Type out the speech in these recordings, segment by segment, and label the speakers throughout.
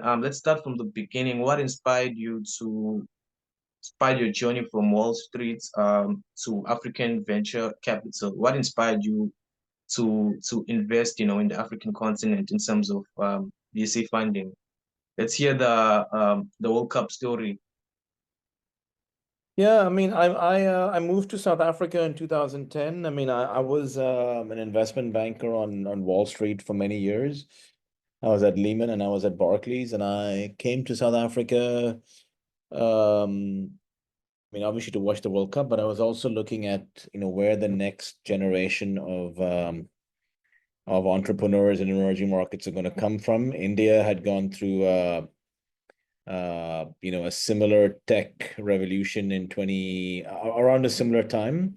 Speaker 1: Let's start from the beginning. What inspired your journey from Wall Street to African venture capital? What inspired you to invest, in the African continent in terms of VC funding? Let's hear the World Cup story.
Speaker 2: Yeah, I mean, I moved to South Africa in 2010. I mean, I was an investment banker on Wall Street for many years. I was at Lehman and I was at Barclays, and I came to South Africa. I mean, obviously to watch the World Cup, but I was also looking at where the next generation of entrepreneurs in emerging markets are going to come from. India had gone through a similar tech revolution in around a similar time.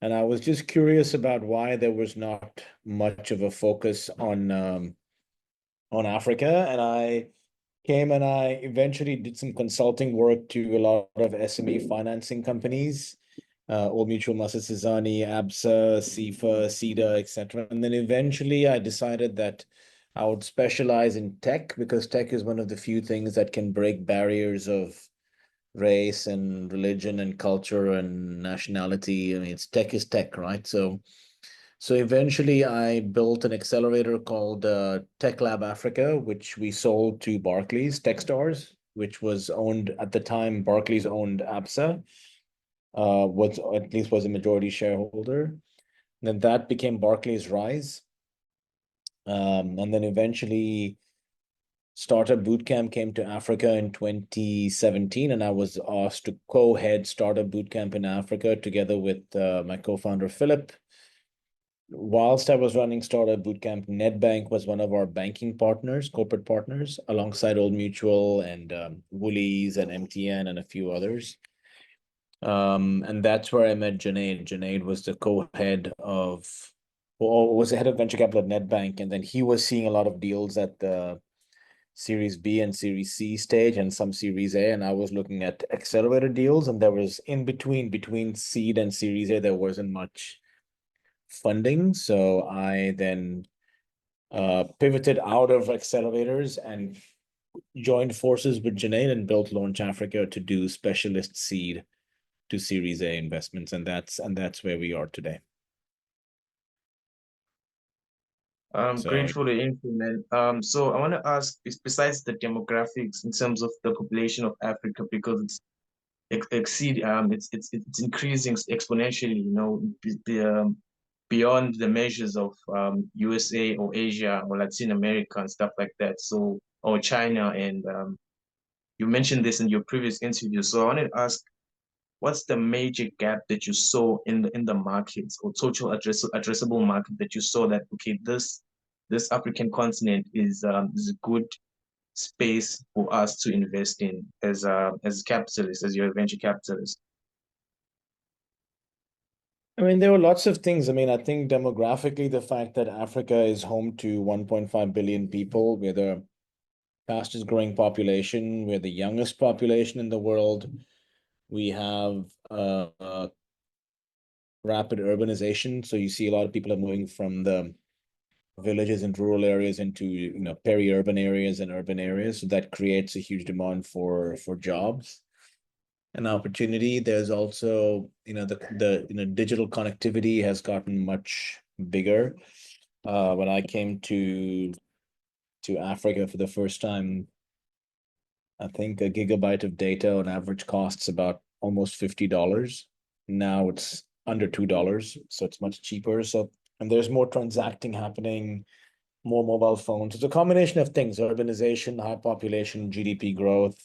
Speaker 2: And I was just curious about why there was not much of a focus on Africa. And I came and I eventually did some consulting work to a lot of SME financing companies, Old Mutual, Massasizani, ABSA, SIFA, SIDA, etc. And then eventually I decided that I would specialize in tech, because tech is one of the few things that can break barriers of race and religion and culture and nationality. I mean, tech is tech, right? So eventually I built an accelerator called Tech Lab Africa, which we sold to Barclays, Techstars, which was owned at the time. Barclays owned ABSA, was a majority shareholder. Then that became Barclays Rise. And then eventually Startup Bootcamp came to Africa in 2017, and I was asked to co-head Startup Bootcamp in Africa together with my co-founder, Philip. Whilst I was running Startup Bootcamp, Nedbank was one of our banking partners, corporate partners, alongside Old Mutual and Woolies and MTN and a few others. And that's where I met Junaid. Junaid was the co-head was the head of venture capital at Nedbank, and then he was seeing a lot of deals at the Series B and Series C stage and some Series A, and I was looking at accelerator deals, and there was between seed and Series A, there wasn't much funding. So I then pivoted out of accelerators and joined forces with Junaid and built Launch Africa to do specialist seed to Series A investments, and that's where we are today.
Speaker 1: Great for the info, man. So I want to ask, besides the demographics in terms of the population of Africa, because it's increasing exponentially, beyond the measures of USA or Asia or Latin America and stuff like that. So, or China, and you mentioned this in your previous interview. So I wanted to ask, what's the major gap that you saw in the markets or total addressable market that you saw that, okay, this African continent is a good space for us to invest in as capitalists, as your venture capitalists?
Speaker 2: I mean, there were lots of things. I mean, I think demographically, the fact that Africa is home to 1.5 billion people, we're the fastest growing population, we're the youngest population in the world. We have rapid urbanization. So you see a lot of people are moving from the villages and rural areas into peri-urban areas and urban areas. So that creates a huge demand for jobs and opportunity. There's also the digital connectivity has gotten much bigger. When I came to Africa for the first time, I think a gigabyte of data on average costs about almost $50. Now it's under $2, so it's much cheaper. And there's more transacting happening, more mobile phones. It's a combination of things: urbanization, high population, GDP growth,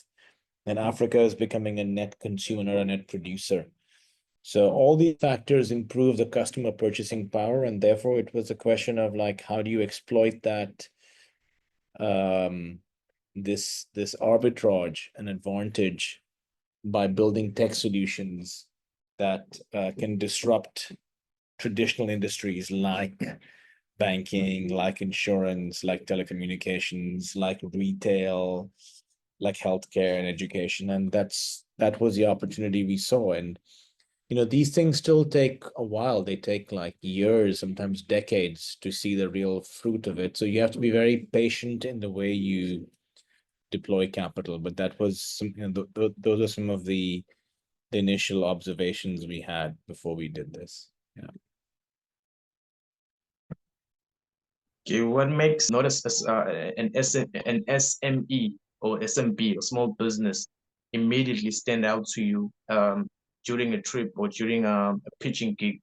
Speaker 2: and Africa is becoming a net consumer, a net producer. So all these factors improve the customer purchasing power, and therefore it was a question of like, how do you exploit that this arbitrage and advantage by building tech solutions that can disrupt traditional industries like banking, like insurance, like telecommunications, like retail, like healthcare and education. And that was the opportunity we saw. And these things still take a while. They take like years, sometimes decades, to see the real fruit of it. So you have to be very patient in the way you deploy capital. But that was some, those are some of the initial observations we had before we did this. Yeah.
Speaker 1: Okay, what makes not an SME or SMB or small business immediately stand out to you during a trip or during a pitching gig?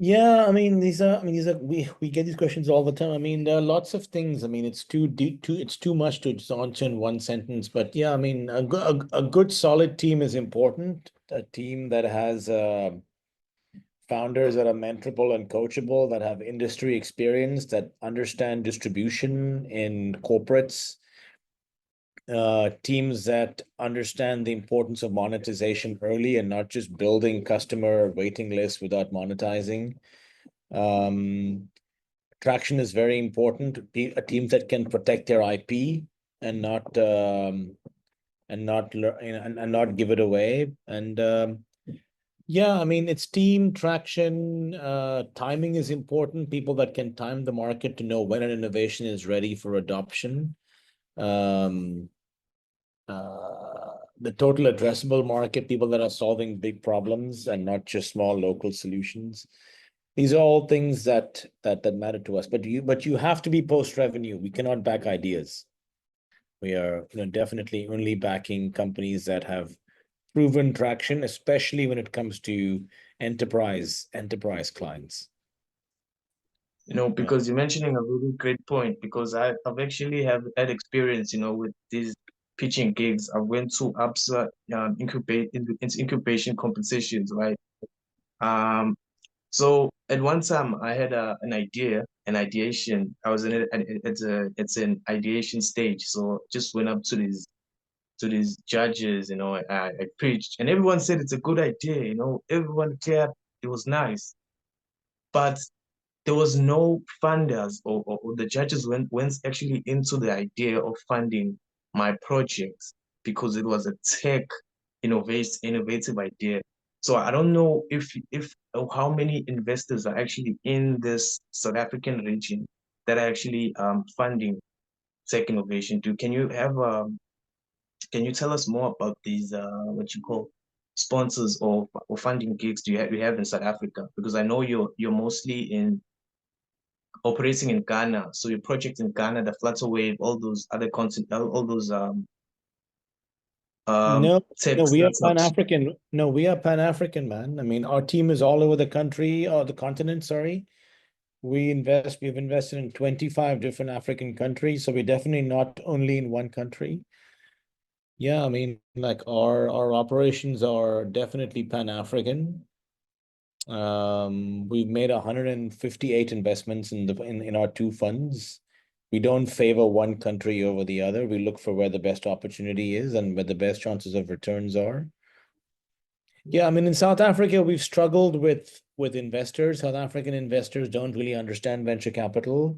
Speaker 2: Yeah, I mean, we get these questions all the time. I mean, there are lots of things. I mean, it's too deep, it's too much to just answer in one sentence. But yeah, I mean, a good solid team is important. A team that has founders that are mentorable and coachable, that have industry experience, that understand distribution in corporates, teams that understand the importance of monetization early and not just building customer waiting lists without monetizing. Traction is very important. Teams that can protect their IP and not and not give it away. And yeah, I mean, it's team traction. Timing is important. People that can time the market to know when an innovation is ready for adoption. Um, the total addressable market, people that are solving big problems and not just small local solutions. These are all things that matter to us. But you have to be post revenue. We cannot back ideas. We are, definitely only backing companies that have proven traction, especially when it comes to enterprise clients. Yeah.
Speaker 1: Because you're mentioning a really great point, because I've actually have had experience, with these pitching gigs. I went to ABSA incubation competitions, right? Um, so at one time I had an idea, an ideation. I was in it, and it's an ideation stage. So just went up to these judges, I preached, and everyone said it's a good idea, everyone clapped, it was nice, but there was no funders, or the judges went actually into the idea of funding my project because it was a tech innovative idea. So I don't know if how many investors are actually in this South African region that are actually funding tech innovation. Can you tell us more about these what you call sponsors or funding gigs you have in South Africa? Because I know you're mostly in operating in Ghana. So your project in Ghana, the Flutterwave, all those other content, all those
Speaker 2: No,
Speaker 1: tech
Speaker 2: no, we are
Speaker 1: startups.
Speaker 2: Pan-African. No, we are Pan-African, man. I mean, our team is all over the country or the continent, sorry. We've invested in 25 different African countries, so we're definitely not only in one country. Yeah, I mean, like our operations are definitely Pan-African. We've made 158 investments in our two funds. We don't favor one country over the other. We look for where the best opportunity is and where the best chances of returns are. Yeah, I mean, in South Africa, we've struggled with investors. South African investors don't really understand venture capital.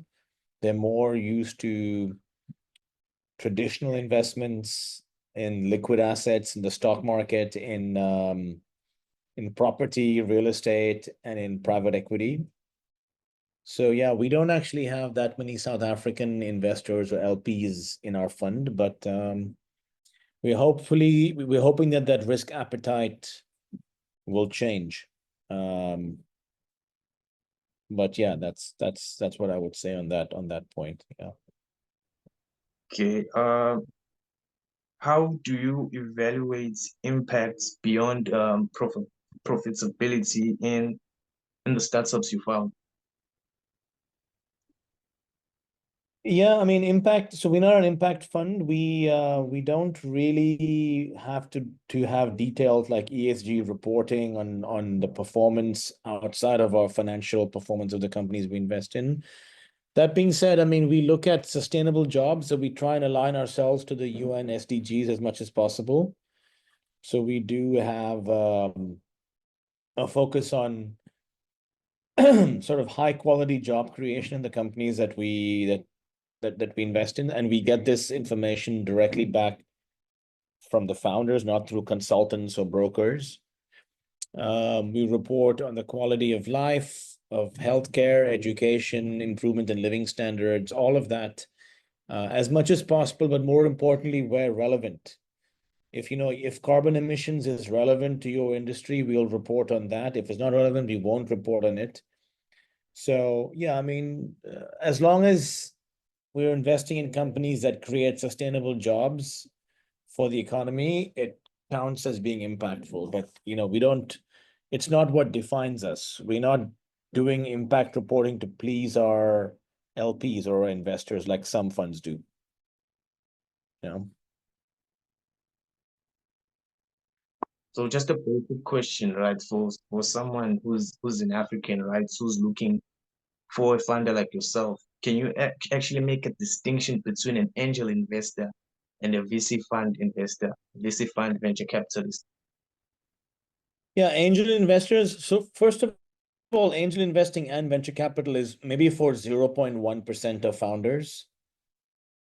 Speaker 2: They're more used to traditional investments in liquid assets in the stock market, in property, real estate, and in private equity. So yeah, we don't actually have that many South African investors or LPs in our fund, but we're hoping that risk appetite will change. But yeah, that's what I would say on that point. Yeah.
Speaker 1: Okay. How do you evaluate impacts beyond profitability in the startups you found?
Speaker 2: Yeah, I mean, impact. So we're not an impact fund. We don't really have to have details like ESG reporting on the performance outside of our financial performance of the companies we invest in. That being said, I mean, we look at sustainable jobs, so we try and align ourselves to the UN SDGs as much as possible. So we do have a focus on sort of high quality job creation in the companies that we invest in, and we get this information directly back from the founders, not through consultants or brokers. We report on the quality of life, of healthcare, education, improvement in living standards, all of that as much as possible, but more importantly, where relevant. If carbon emissions is relevant to your industry, we'll report on that. If it's not relevant, we won't report on it. So yeah, I mean, as long as we're investing in companies that create sustainable jobs for the economy, it counts as being impactful. But we don't. It's not what defines us. We're not doing impact reporting to please our LPs or our investors like some funds do. You know.
Speaker 1: So just a basic question, right? For someone who's an African, right, who's looking for a funder like yourself, can you actually make a distinction between an angel investor and a VC fund investor, VC fund venture capitalist?
Speaker 2: Yeah, angel investors. So first of all, angel investing and venture capital is maybe for 0.1% of founders.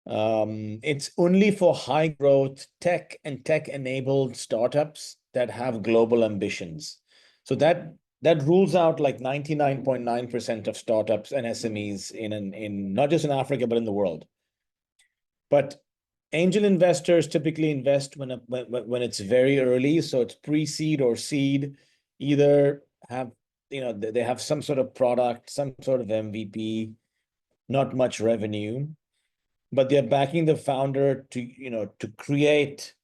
Speaker 2: It's only for high growth tech and tech enabled startups that have global ambitions. So that rules out like 99.9% of startups and SMEs in not just in Africa but in the world. But angel investors typically invest when it's very early, so it's pre-seed or seed. Either have they have some sort of product, some sort of MVP, not much revenue, but they're backing the founder to create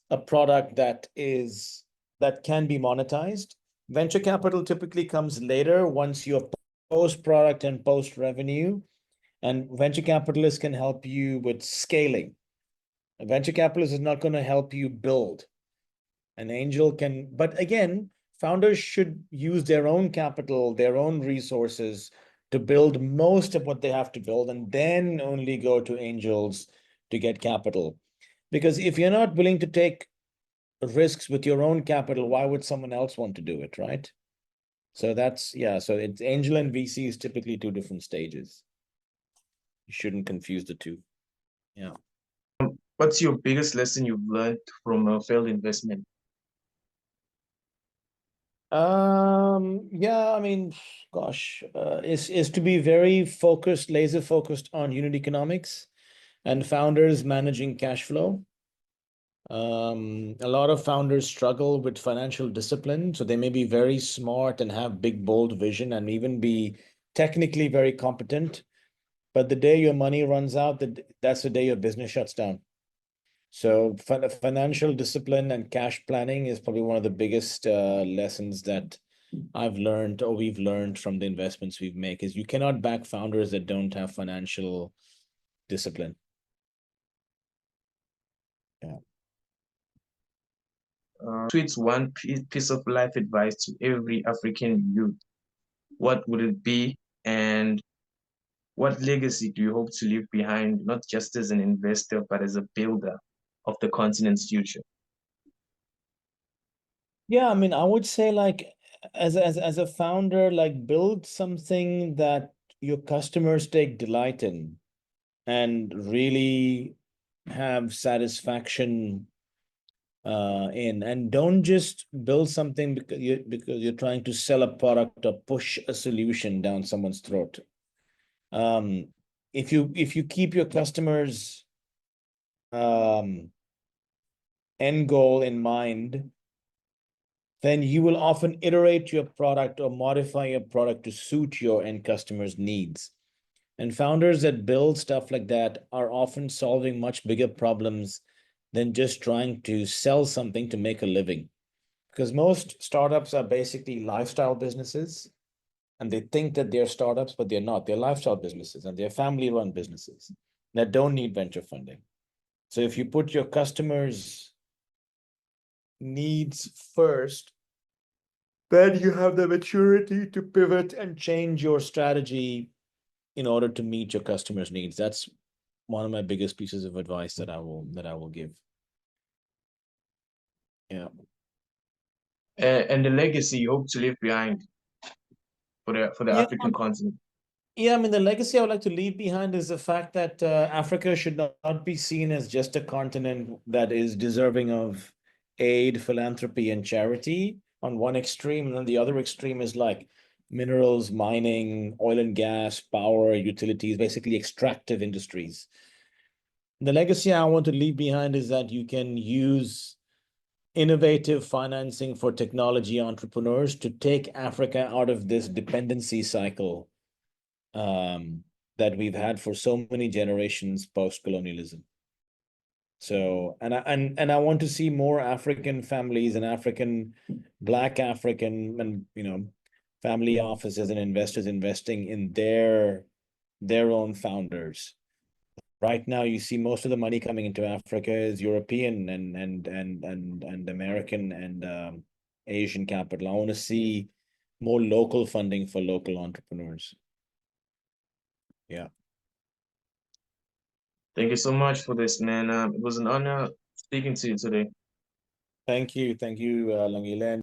Speaker 2: a product that can be monetized. Venture capital typically comes later once you're post product and post revenue, and venture capitalists can help you with scaling. A venture capitalist is not going to help you build. An angel can, but again, founders should use their own capital, their own resources to build most of what they have to build, and then only go to angels to get capital. Because if you're not willing to take risks with your own capital, why would someone else want to do it, right? So so it's angel and VC is typically two different stages. You shouldn't confuse the two. Yeah.
Speaker 1: What's your biggest lesson you've learned from a failed investment?
Speaker 2: Yeah, I mean, gosh, is to be very focused, laser focused on unit economics and founders managing cash flow. A lot of founders struggle with financial discipline, so they may be very smart and have big, bold vision and even be technically very competent. But the day your money runs out, that's the day your business shuts down. So financial discipline and cash planning is probably one of the biggest lessons that I've learned or we've learned from the investments we've made is you cannot back founders that don't have financial discipline. Yeah.
Speaker 1: Tweets one piece of life advice to every African youth, what would it be? And what legacy do you hope to leave behind, not just as an investor, but as a builder of the continent's future?
Speaker 2: Yeah, I mean, I would say like as a founder, like build something that your customers take delight in and really have satisfaction in, and don't just build something because you're trying to sell a product or push a solution down someone's throat. Um, if you keep your customers' um, end goal in mind, then you will often iterate your product or modify your product to suit your end customers' needs. And founders that build stuff like that are often solving much bigger problems than just trying to sell something to make a living. Because most startups are basically lifestyle businesses, and they think that they're startups, but they're not. They're lifestyle businesses and they're family-run businesses that don't need venture funding. So if you put your customers' needs first, then you have the maturity to pivot and change your strategy in order to meet your customers' needs. That's one of my biggest pieces of advice that I will give. Yeah.
Speaker 1: And the legacy you hope to leave behind for the
Speaker 2: Yeah.
Speaker 1: African continent.
Speaker 2: Yeah, I mean, the legacy I would like to leave behind is the fact that Africa should not be seen as just a continent that is deserving of aid, philanthropy, and charity on one extreme, and then the other extreme is like minerals, mining, oil and gas, power, utilities, basically extractive industries. The legacy I want to leave behind is that you can use innovative financing for technology entrepreneurs to take Africa out of this dependency cycle that we've had for so many generations post-colonialism. So, and I want to see more African families and Black African and family offices and investors investing in their own founders. Right now, you see most of the money coming into Africa is European and American and Asian capital. I want to see more local funding for local entrepreneurs. Yeah.
Speaker 1: Thank you so much for this, man. It was an honor speaking to you today.
Speaker 2: Thank you, Langelihle.